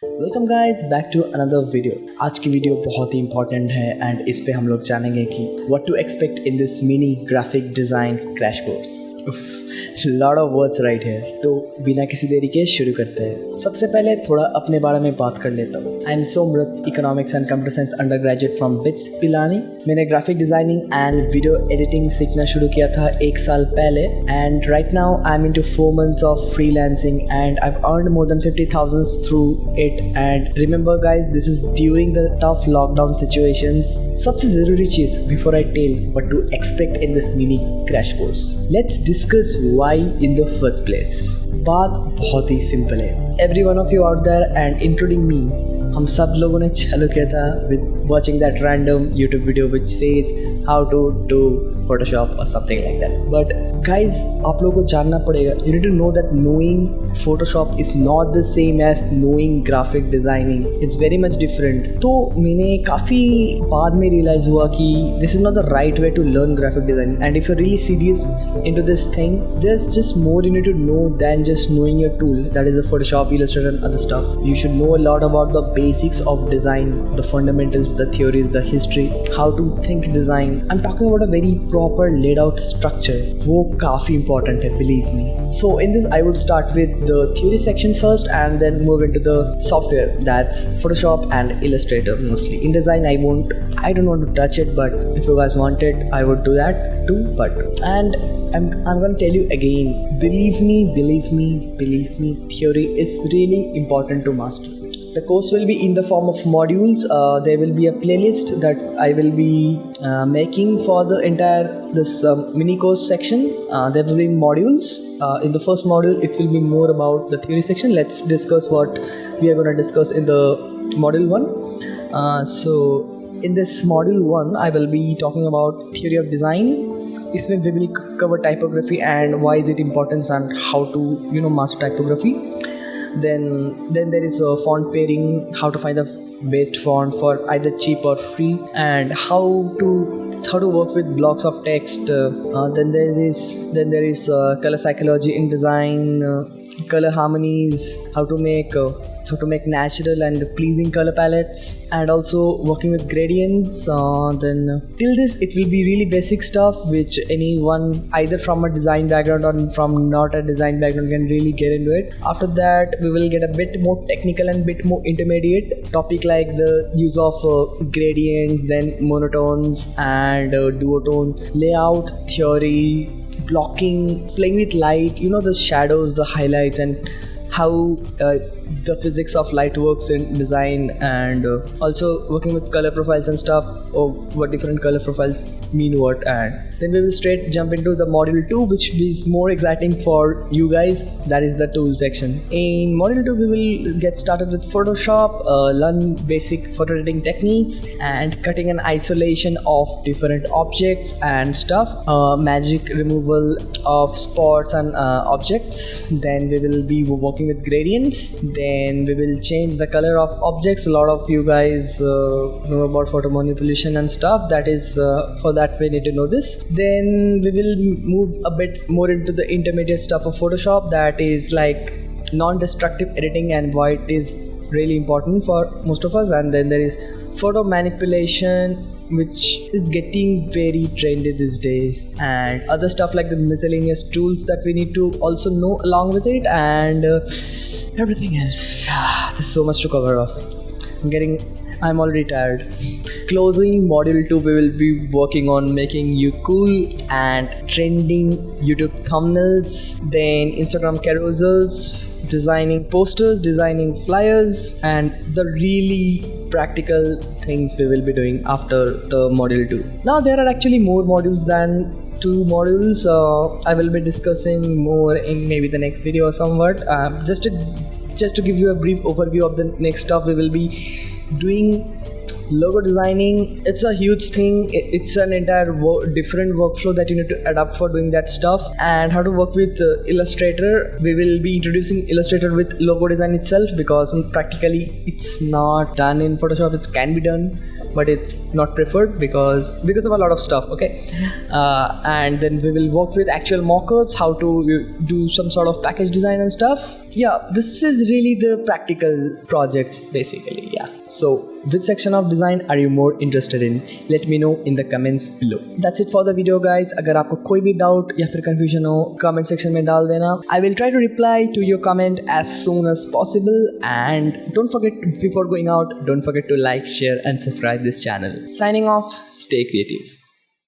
Welcome guys back to another video. आज की video बहुत ही इंपॉर्टेंट है एंड इस पे हम लोग जानेंगे कि what to expect in this mini graphic design crash course. Lot of words right है, तो बिना किसी देरी के शुरू करते हैं। सबसे पहले थोड़ा अपने बारे में बात कर लेता हूँ। I am Somrath, economics and computer science undergraduate from BITS Pilani. मैंने graphic designing and video editing सीखना शुरू किया था 1 साल पहले and right now I am into 4 months of freelancing and I have earned more than 50,000 through it. And remember guys, this is during the tough lockdown situations. सबसे ज़रूरी चीज़ before I tell what to expect in this mini crash course, let's discuss why in the first place. बात बहुत ही simple है। Every one of you out there and including me, हम सब लोगों ने चालू किया था with watching that random YouTube video which says how to do Photoshop or something like that. But guys, आप लोगों को जानना पड़ेगा, you need to know that knowing Photoshop is not the same as knowing graphic designing. It's very much different. तो मैंने काफ़ी बाद में realize हुआ कि this is not the right way to learn graphic designing. And if you're really serious into this thing, there's just more you need to know than just knowing your tool. That is the Photoshop, Illustrator and other stuff. You should know a lot about the basics of design, the fundamentals, the theories, the history, how to think design. I'm talking about a very proper laid out structure. वो काफ़ी important है, believe me. So in this I would start with the theory section first and then move into the software. That's Photoshop and Illustrator mostly. In design I don't want to touch it, but if you guys want it, I would do that too. And I'm gonna tell you again, believe me, theory is really important to master. The course will be in the form of modules. There will be a playlist that I will be making for the entire this mini course section. There will be modules. In the first module, it will be more about the theory section. Let's discuss what we are going to discuss in the module 1. So in this module 1, I will be talking about theory of design. इसमें we will cover typography and why is it important and how to master typography. Then there is a font pairing, how to find the best font for either cheap or free, and how to work with blocks of text. Then there is color psychology in design, color harmonies, how to make natural and pleasing color palettes, and also working with gradients. Then till this it will be really basic stuff which anyone either from a design background or from not a design background can really get into it. After that we will get a bit more technical and bit more intermediate topic like the use of gradients, then monotones and duotones, layout theory, blocking, playing with light, the shadows, the highlights, and how the physics of light works in design, and also working with color profiles and stuff, or what different color profiles mean what. And then we will straight jump into the module 2, which is more exciting for you guys. That is the tool section. In module 2 we will get started with Photoshop, learn basic photo editing techniques and cutting and isolation of different objects and stuff, magic removal of spots and objects. Then we will be working with gradients. Then we will change the color of objects. A lot of you guys know about photo manipulation and stuff. That is for that we need to know this. Then we will move a bit more into the intermediate stuff of Photoshop, that is like non-destructive editing and why it is really important for most of us. And then there is photo manipulation, which is getting very trendy these days, and other stuff like the miscellaneous tools that we need to also know along with it, and everything else. There's so much to cover off. I'm already tired. Closing module 2, we will be working on making you cool and trending YouTube thumbnails, then Instagram carousels, designing posters, designing flyers, and the really practical things we will be doing after the module 2. Now there are actually more modules than 2 modules. I will be discussing more in maybe the next video or somewhat. Just to give you a brief overview of the next stuff, we will be doing logo designing. It's a huge thing. It's an entire different workflow that you need to adapt for doing that stuff. And how to work with Illustrator. We will be introducing Illustrator with logo design itself, because practically it's not done in Photoshop. It can be done, but it's not preferred because of a lot of stuff. Okay, and then we will work with actual mockups, how to do some sort of package design and stuff. Yeah, this is really the practical projects basically. Yeah. So, which section of design are you more interested in? Let me know in the comments below. That's it for the video guys. अगर आपको कोई भी doubt या फिर confusion हो comment section में डाल देना. I will try to reply to your comment as soon as possible, and don't forget, before going out, don't forget to like, share and subscribe this channel. Signing off, stay creative.